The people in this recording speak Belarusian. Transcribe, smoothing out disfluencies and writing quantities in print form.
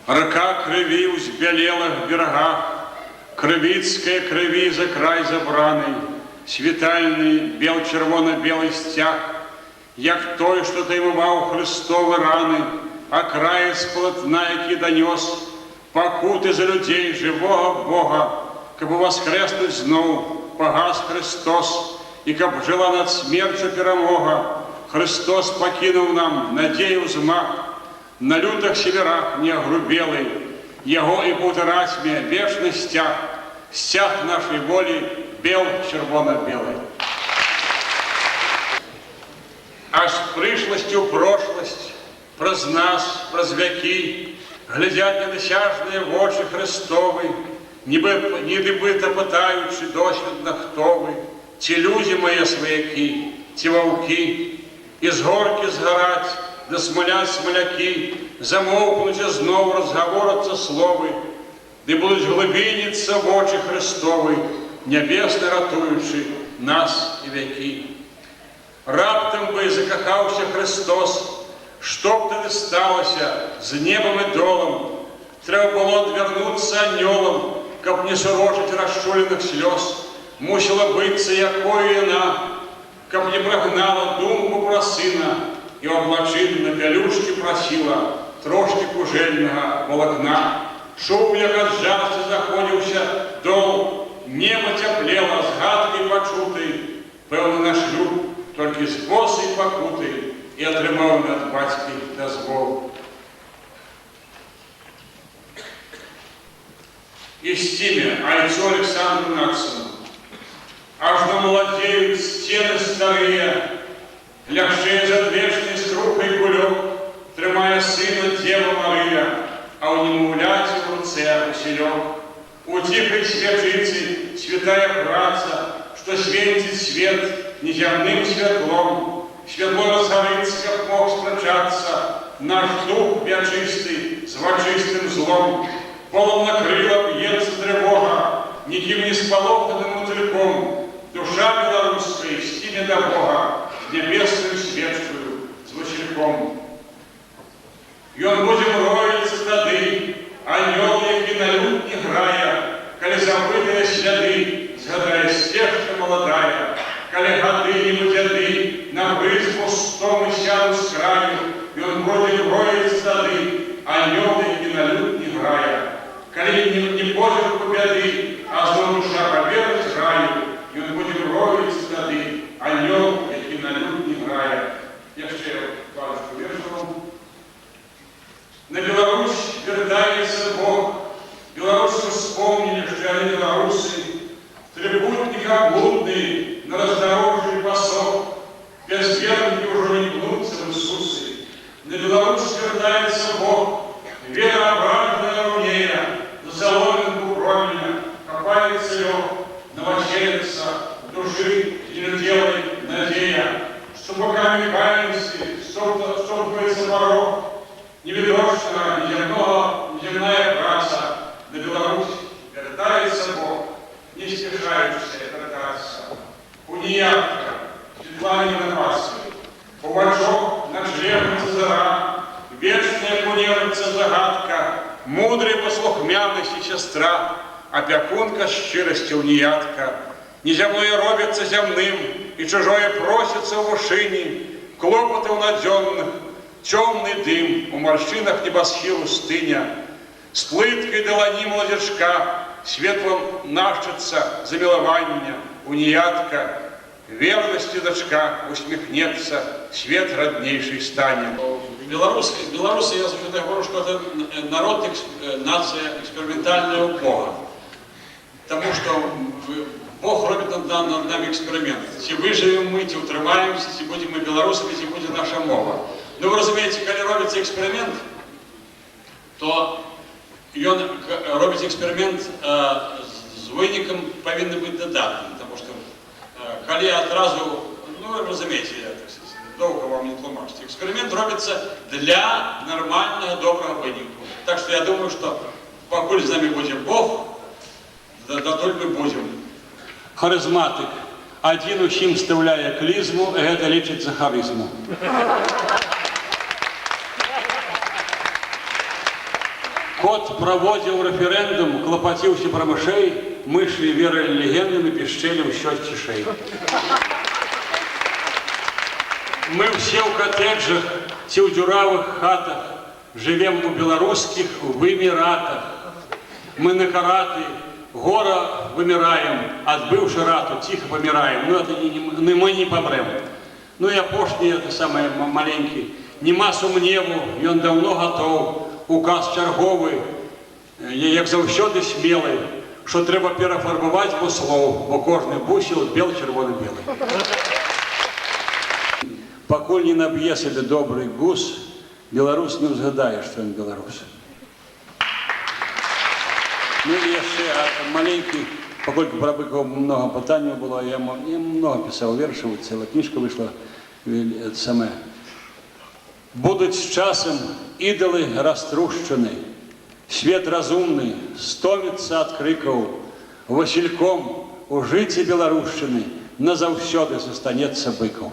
Рака крыві ў збялелых берагах, крывіцкая крыві за край забраны, світальны бел-чырвона-белы сцяг, як той, што таймуваў Христовы раны, а краец полотна, які данёс пакуты за людзей жывога Бога, каб уваскрэснуць зноў пагас Христос, і каб жыла над смерцю перамога. Христос пакінуў нам надзею змах, на лютых северах не агрубелый, яго і паўтараць мне вечны сцяг, сцяг нашай волі бел-чырвона-белый. Аж прышласцю прошласць, праз нас, праз вякі, глядзяць недасяжныя вочы Христовы, нібыта пытаючы досведна, хто вы, ці людзі мае сваякі, ці ваўкі, і з горкі згараць, да смаляць смалякі, замоўкнуць і зноў разгаворацца словы, ды будуць глыбініцца вочы Христовы, нябесны ратуючы нас і вякі. Раптам бы закахаўся Христос, што б тады сталася з небам і долам, трэба было адвярнуцца анёлам, каб не сурочыць расчуленых слёз, мусіла быцца якою яна, каб не прагнала думку пра сына, і ў аблачыны на пялюшкі прасіла трошкі кужэльнага волакна. Чуў, як ад жарсці заходзіўся дол, неба цяплела згадкай пачутай, пэўны наш шлюб толькі з босай пакутай, і атрымаў ад бацькі дазвол. Ісціме, айцу Александру Наксону, аж намаладзеюць сцены старыя, лягчэй за адвечнай скрухай кулёк, трымае сына Дзева Марыя, а ў немаўляці ў руцэ усілёк. У ціхай свячыцы святая праца, што свеціць свет незямным святлом, святло разгарыцца, каб мог спрачацца наш дух вячысты з вачыстым злом. Полом накрыла б'ецца трывога, нікім не спалоханым утрыком, душа беларуская ісціме да Бога, небесную свечную з васільком. Ён будзе мроіцца тады, анёл, які на лютні грае, калі забытыя сляды згадае сцежка маладая, калі гады і дзяды на брызгу стомы сядуць з краю, ён будзе мроіцца тады, анёл, які на лютні грае, калі не позірку бяды, а зноў душа павернуць граю, ён будзе мроіцца тады, анёл, на лютні грае. Яшчэ парочку вершаў. На Беларусь вяртаецца Бог, беларусы вспомнілі, што яны беларусы, трыбутніка блудны на раздарожжы пасок, бязверники ўжо не пнуцца в Ісусы. На Беларусь вяртаецца Бог, вера абражная рунея, за соломинку променя, копаецца лёг, навачаецца души единоделой надея, что боками каемся, столкивается порог, невидошна, неземная праца, на Беларусь вертается Бог, не спешающая вертаться. Униятка, Светлане Напасовой, Пувачок, наш ревница зара, вечная кунерница загадка, мудрая послухмяность и сестра, опекунка щирости униятка. Неземное робится земным, и чужое просится в ушыне, клопоты у надзённых, темный дым, у морщинах небосхилу стыня. С плыткой долани молодежка, светлым нашится замилование, униятка, верности дочка усмехнется, свет роднейший станет. Белорусы, я завжди говорю, что это народ, нация экспериментальная у Бога. Потому что Бог робит над нами эксперимент. Ці выживем мы, ці утрымаемся, ці будем мы белорусами, ці будет наша мова. Ну, вы разумеете, когда робится эксперимент, то он робит эксперимент с выником повинен быть додатным, потому что когда отразу, ну, вы разумеете, я так сказать, долго вам не тлумачить. Эксперимент робится для нормального, доброго вынику. Так что я думаю, что покуль с нами будет Бог, да только мы будем. Харизматик. Один усім вставляє клізму, гэта лічить за харизму. Кот проводил референдум, клопотился про мышей, мыши верили легендам и пищали в щёчки шеи. Мы все в коттеджах, все в дюравых хатах, живем у белорусских в эмиратах. Мы на караты, гора вымираем, отбывши рату, тихо помираем. Но это мы не помрем. Ну я пошли, это самое маленький. Нема сумневу, и он давно готов. Указ черговий, як завжди смілий, що треба перефарбувати буслов, бо кожний бусил бел, червоний, белый. Покуль не наб'є себе добрий гус, белорус не згадає, що він белорус. Ну і ще маленький, поскольку про Быкова много питань було, я много писав віршів, ціла книжка вийшла, саме. Будуть з часом ідоли розтрущені, світ розумний стомиться від криків, Васильком у житті Білорущини назавсьоди зостанеться Быков.